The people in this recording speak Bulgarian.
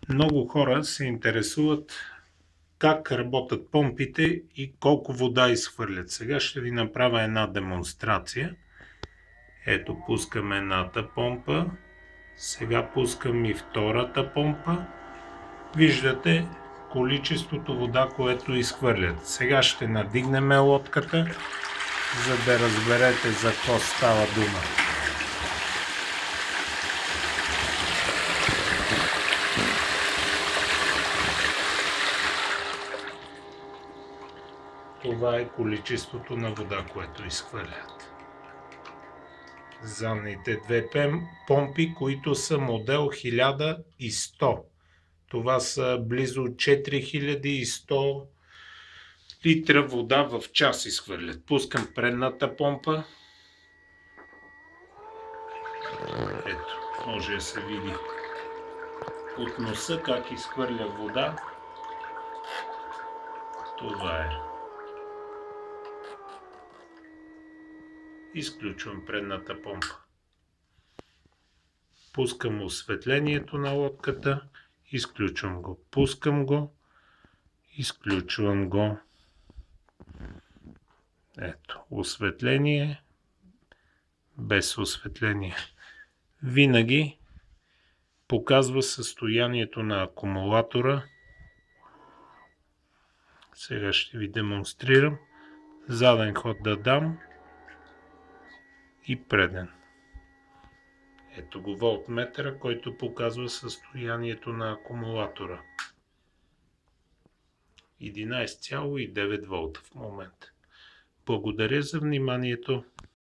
Много хора се интересуват как работят помпите и колко вода изхвърлят. Сега ще ви направя една демонстрация. Ето, пускам едната помпа. Сега пускам и втората помпа. Виждате количеството вода, което изхвърлят. Сега ще надигнем лодката, за да разберете за какво става дума. Това е количеството на вода, което изхвърлят. Задните две помпи, които са модел 1100. Това са близо 4100 литра вода в час изхвърлят. Пускам предната помпа. Ето, може да се види от носа как изхвърля вода. Това е. Изключвам предната помпа. Пускам осветлението на лодката. Изключвам го. Пускам го. Изключвам го. Ето, осветление. Без осветление. Винаги показва състоянието на акумулатора. Сега ще ви демонстрирам. Заден ход да дам и преден. Ето го волтметъра, който показва състоянието на акумулатора. 11,9 волта в момента. Благодаря за вниманието.